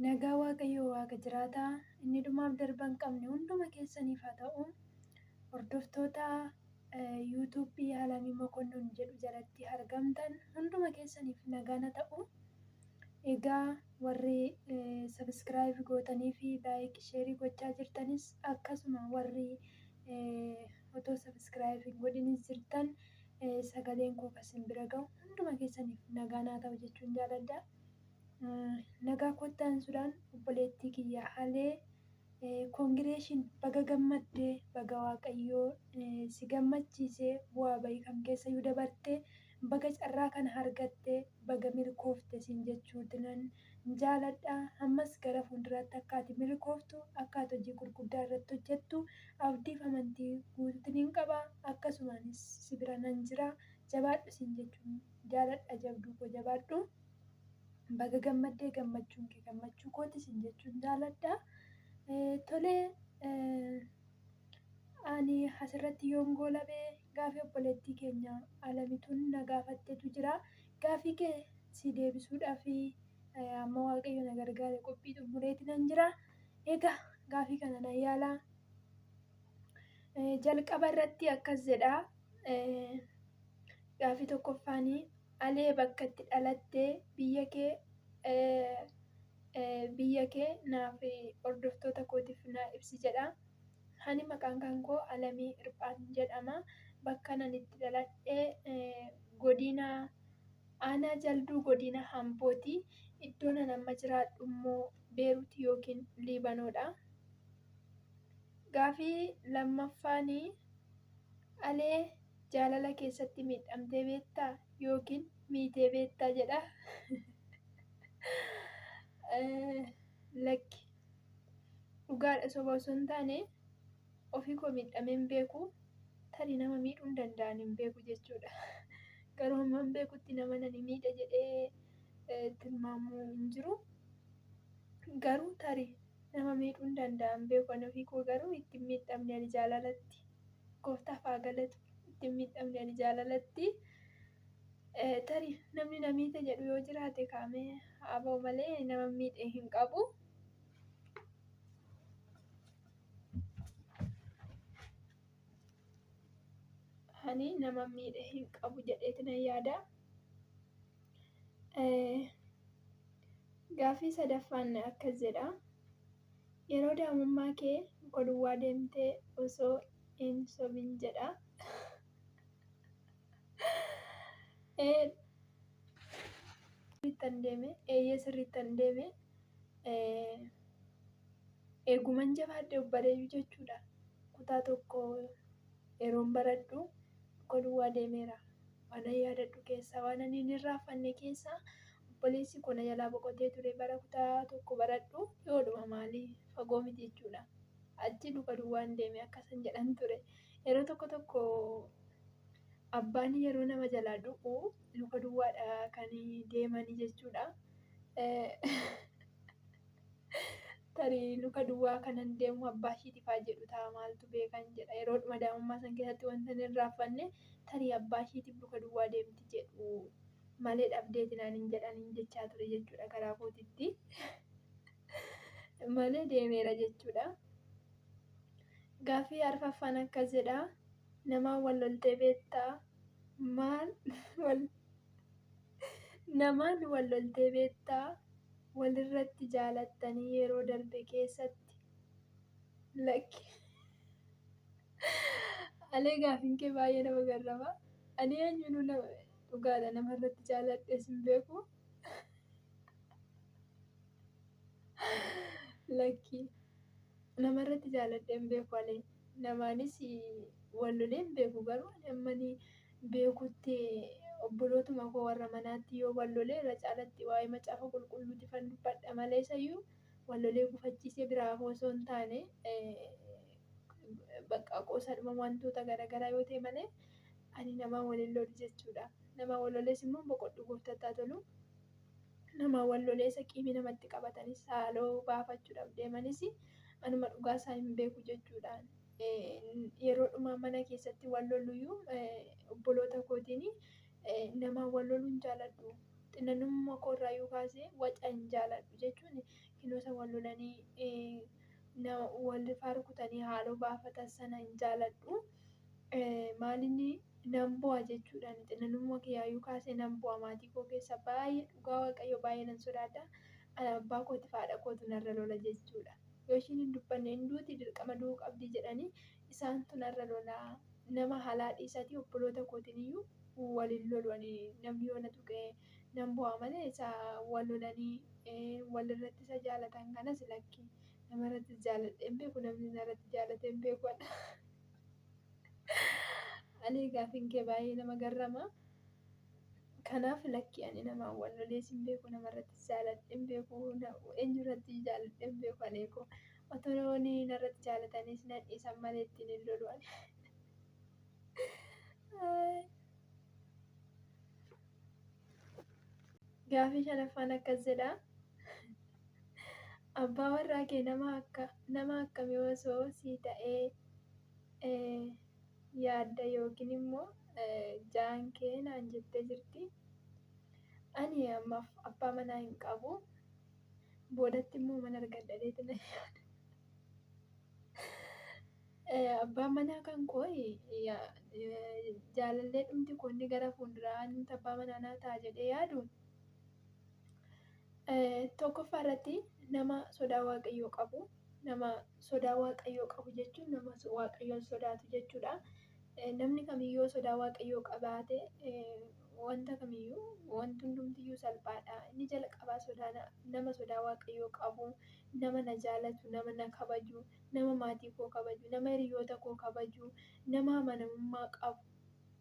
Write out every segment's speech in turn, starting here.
Nagaa Waaqayyoo Waaqa jiraataa inni dhumaaf darba hin qabne hunduma keessaniif haa ta'u. Hordoftoota yuutuubii Alamii Mokonnon jedhu jalatti argamtan hunduma keessaniif nagaan haa ta'u. Egaa warri sabiskiraayib gootanii fi laayik sheerii gochaa jirtanis akkasuma warri otoo sabiskiraayib hin godhinis jirtan sagaleen koo kasin bira ga'u hunduma keessaniif nagaan haa ta'u jechuun jaaladha. Nagaa kottaan sudaan obboleettii kiyya halee koongireeshin baga gammaddee baga Waaqayyoo si gammachiisee bu'aa bahii kam keessa yoo dabarte baga carraa kana argattee baga milkoofte siin jechuuti nan jaaladha. Ammas gara fuulduraatti akka ati milkooftu akka ati hojii gurguddaa irratti hojjettu abdiif amantii guutuutiin hin qaba. Akkasumaanis si bira nan jira jabaadhu siin jechuun jaaladha. Jabduu koo jabaadhu. Baga gammaddee gammachuun kee gammachuu kooti siin jechuun jaaladha. Tolee ani asirratti yoon goolabee gaafii obboleettii keenya Alamituun na gaafattetu jira. Gaafii kee si deebisuudhaaf amma Waaqayyo na gargaare qophii xumureeti nan jira. Egaa gaafii kana nan yaala. Jalqaba irratti akkas jedha. Gaafii tokkoffaanii alee bakka itti dhalattee biyya kee naaf hordoftoota kootiif na ibsi jedha. Ani maqaan kan koo Alamii Hirphaan jedhama. Bakka nan itti dhaladhee godina aanaa Jalduu godina Hambooti. Iddoo nan amma jiraadhu immoo Beeruut yookiin Liibanoodha. Gaafii lammaffaanii alee jaalala keessatti miidhamtee beektaa yookiin miitee beektaa jedha. Lakki dhugaadha soba osoo hin taane ofii koo miidhamee hin beeku. Tarii nama miidhuu hin danda'an hin beeku jechuudha. Garuu hamma hin beekutti nama nani miidha jedhee tilmaamuu hin jiru. Garuu tarii nama miidhuu hin danda'an beeku. Ani ofii koo garuu ittiin miidhamne ani jaalalatti. Gooftaaf haa galatu. Ittiin miidhamne ani jaalalatti. Tarii namni na miite jedhu yoo jiraate kaamee haa ba'u malee nama miidhe hin qabu. Ani nama miidhe hin qabu jedheeti nan yaada. Gaafii sadaffaan akkas jedha. Yeroo daa'imummaa kee muka duwwaa deemtee osoo hin sobin jedha. Sirriittan deeme eeyyee sirriittan deeme eeguman jabaadhe obboleeyyuu jechuudha. Kutaa tokko yeroon baradhu muka duwwaa deemeera. Waan yaadadhu keessaa waan ani hin irraanfanne keessaa obboleessi koo na jalaa boqotee ture bara kutaa tokko baradhu yoodhuma maalii fagoo miti jechuudha. Achi luka duwwaan deeme akkasan jedhan ture. Yeroo tokko abbaan yeroo nama jalaa du'u luka duwwaadha kan deemanii jechuudha. Tarii luka duwwaa kanan deemu abbaa ishiitifaa jedhu ta'a maaltu beekan jedha. Yeroo dhuma daa'imummaa san keessatti wanta hin irraanfanne tarii abbaa ishiitiif luka duwwaa deemti jedhu malee dhabdeeti naan hin jedhaniin jechaa ture jechuudha karaa kootitti. Malee deemeera jechuudha. Gaafii arfaffaan akkas jedha. Namaan wal loltee beektaa? Namaan wal loltee beektaa? Walirratti jaalattanii yeroo darbe keessatti. Lakki. Alee gaafiin kee baay'ee nama garrama. Ani eenyuun dhugaadha namarratti jaaladhes hin beeku. Lakki. Namarratti jaaladhee hin beeku alee. Namaanis wal lolee hin beeku garuu ani beekutti obbolootuma koo warra manaatti yoo wal lolee irra caalatti waa'ee macaafa qulqulluuti kan dubbadha malee isayyuu wal lolee gufachiisee biraa osoo hin taane bakka qoosadhuma wantoota garaagaraa yoo ta'e malee ani namaan waliin lolu jechuudha. Namaan wal lolees immoo boqodhu gooftattaa tolu. Namaan wal lolee isa qiimii namatti qabatanis haaloo baafachuudhaaf deemanis anuma dhugaa isaa hin beeku jechuudha. Yeroo dhumaa mana keessatti wal loluyyuu obboloota kootiin namaan wal loluu hin jaaladhu. xinnannummaa koorraayyuu kaasee waca hin jaaladhu jechuun kinoosa wal lolanii wal farkutanii haaloo baafatan sana hin jaaladhu. Maalinni nan bu'a jechuudhaan xinnannummaa kiyyaayyuu kaasee nan bu'a maatii koo keessa baay'ee dhugaa waaqayyo baay'ee nan sodaadha. Abbaa kootiif haadha kootu narra lola jechuudha. Yoo ishiin hin dubbanne hin duuti dirqama du'uu qabdi jedhanii isaantu narra lolaa. Nama haalaa dhiisatii obboloota kootiin iyyuu waliin lolu namni yoo na tuqee nan bu'a malee isa wal lolanii walirratti isa jaalatan kanas lakki namarratti jaaladhee hin beeku namni narratti jaalatee hin beeku. Ani gaaffiin kee baay'ee nama garrama. Kanaaf lakki ani namaan wal lolees hin beeku namarratti jaaladhee hin beeku eenyurratti jaaladhee hin beeku ani koo otoo narratti jaalatanis nan dhiisan malee ittiin hin lolu ani. Gaaffii shanaffaan akkas jedha. Abbaa warraa kee nama akkamii osoo si ta'ee yaadda yookiin immoo jaan kee naan jettee jirti. Ani ammaaf abbaa manaa hin qabu. Boodatti immoo mana argadhadeeti na yaada. Abbaan manaa kan koo jaalallee dhumti koonni gara fuulduraa nuti abbaa manaa naa ta'a jedhee yaadu. Tokkoffaa irratti nama sodaa waaqayyoo qabu. Nama sodaa waaqayyoo qabu jechuun nama waaqayyoon sodaatu jechuudha. Namni kamiyyuu sodaa waaqayyoo qabaate wanta kamiyyuu wanti hundumtiyyuu salphaadha. Inni jalqabaa nama sodaa waaqayyoo qabu, nama na jaalatu, nama na kabaju, nama maatii koo kabaju, nama hiriyoota koo kabaju, nama amanamummaa qabu.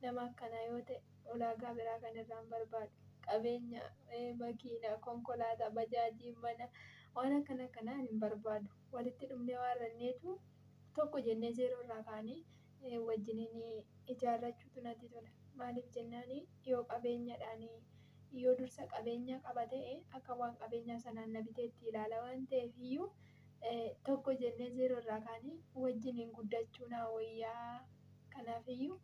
Nama akkanaa yoo ta'e ulaagaa biraa kan irraa hin barbaadu. Qabeenya, makiinaa, konkolaataa, bajaajii, mana waan akkana kanaa hin barbaadu. Walitti dhufnee waan ranneetu tokko jennee zeeroo irraa kaanee wajjiniin ijaarrachuutu natti tola. Maaliif jennaani yoo qabeenyadhaan yoo dursa qabeenya qaba ta'e akka waan qabeenyaa sanaan na biteetti ilaala waan ta'eef iyyuu tokko jennee zeeroo irraa kaanee wajjiniin guddachuu naa wayyaa. Kanaaf iyyuu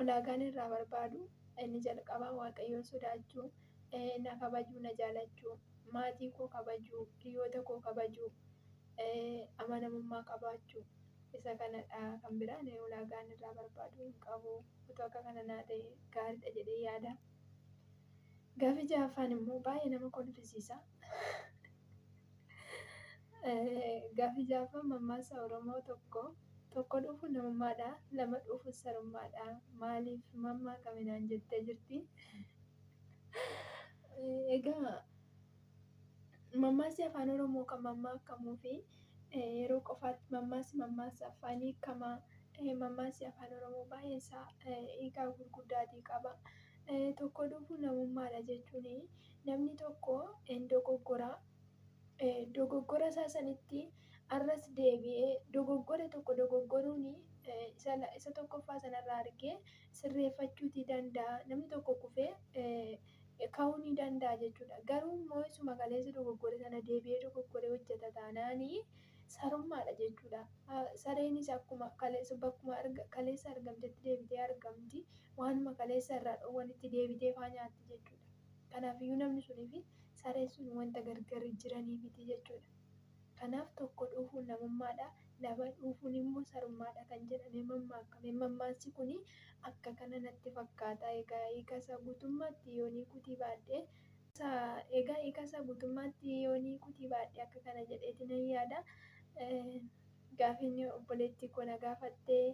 ulaagaan irraa barbaadu inni jalqabaa waaqayyoon sodaachuu, na kabajuu, na jaalachuu, maatii koo kabajuu, hiriyoota koo kabajuu, amanamummaa qabaachuu. Isa kanadha kan biraan ulaagaan irraa barbaadu hin qabu. Otoo akka kana naa ta'e gaariidha jedhee yaada. Gaaffii ja'affaan immoo baay'ee nama kolfisiisa. Gaaffii ja'affaan mammaaksa Oromoo tokko dhufu namummaadha, lama dhufu sarummaadha. Maaliif mammaakame naan jettee jirti. Egaa mammaaksi afaan Oromoo kan mammaakamuu fi yeroo qofaatti mammaaksa afaanii kamaa mammaaksi afaan Oromoo baay'ee isaa hiikaa gurguddaatii qaba. Tokko dhufu namummaadha jechuun namni tokko dogoggora isaa sanitti arras deebi'ee dogoggora tokko dogoggoruun isa tokkoffaa sanarraa argee sirreeffachuutii danda'a. Namni tokko kufee ka'uu ni danda'a jechuudha. Garuu immoo isuma kaleessa dogoggore sana deebi'ee dogoggoree hojjeta taanaanii sarummaadha jechuudha. Sareenis akkuma bakkuma kaleessa argamtetti deebitee argamti. Waanuma kaleessa irraa dhoowwanitti deebitee faa nyaatti jechuudha. Kanaafiyyuu namni sunii fi sareen sun wanta gargar jiraniifiti jechuudha. Kanaaf tokko dhufuun namummaadha. Lama dhufuun immoo sarummaadha kan jedhamee mammaakame. Mammaaksi kun akka kana natti fakkaata. Egaa hiikasaa guutummaatti yoonii kutii baadhee akka kana jedheeti nan yaada. Gaaffiin obboleettii koo na gaafattee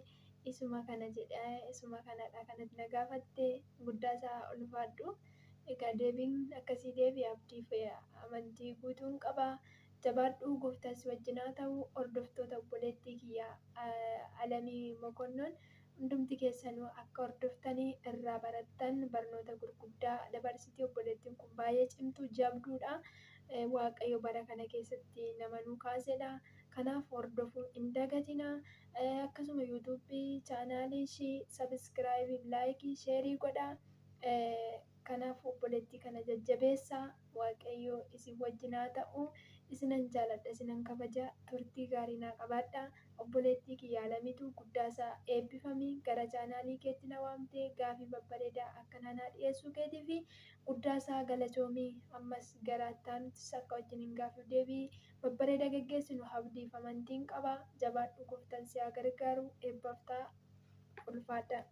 isuma kana jedhaa isuma kanadha kanatti na gaafattee guddaa isaa ulfaadhu. Egaa deebiin akkasii deebii abdii fi amantii guutuun qaba. Jabaadhuu gooftaas wajjin haa ta'u. Hordoftoota obboleettii kiyyaa Alamii Mokonnon hundumti keessanuu akka hordoftanii irraa barattan barnoota gurguddaa dabarsiti. Obboleettiin kun baay'ee cimtuu jabduudha. Waaqayyo bara kana keessatti nama nu kaasedha. Kanaaf hordofuu hin dagatina. Akkasuma yuutuubii chaanaalii ishii sabiskiraaybii, laayikii, sheerii godha. Kanaaf obboleettii kana jajjabeessaa. Waaqayyo isin wajjin haa ta'u. isinan jaaladha, isinan kabaja. Turtii gaarii naa qabaadha. Obboleettii kiyya Alamiitu Guddaasaa eebbifamii gara chaanaalii keetti na waamtee gaafii babbareedaa akkanaa naa dhiyeessuu keetii fi Guddaasaa galatoomii. Ammas gara ittaanuuttis akka wajjiniin gaafii deebii babbareeda geggeessinu abdiif amantiin qaba. Jabaadhu, Gooftaan si haa gargaaru. Eebbaaf ta'a. Ulfaadhaa.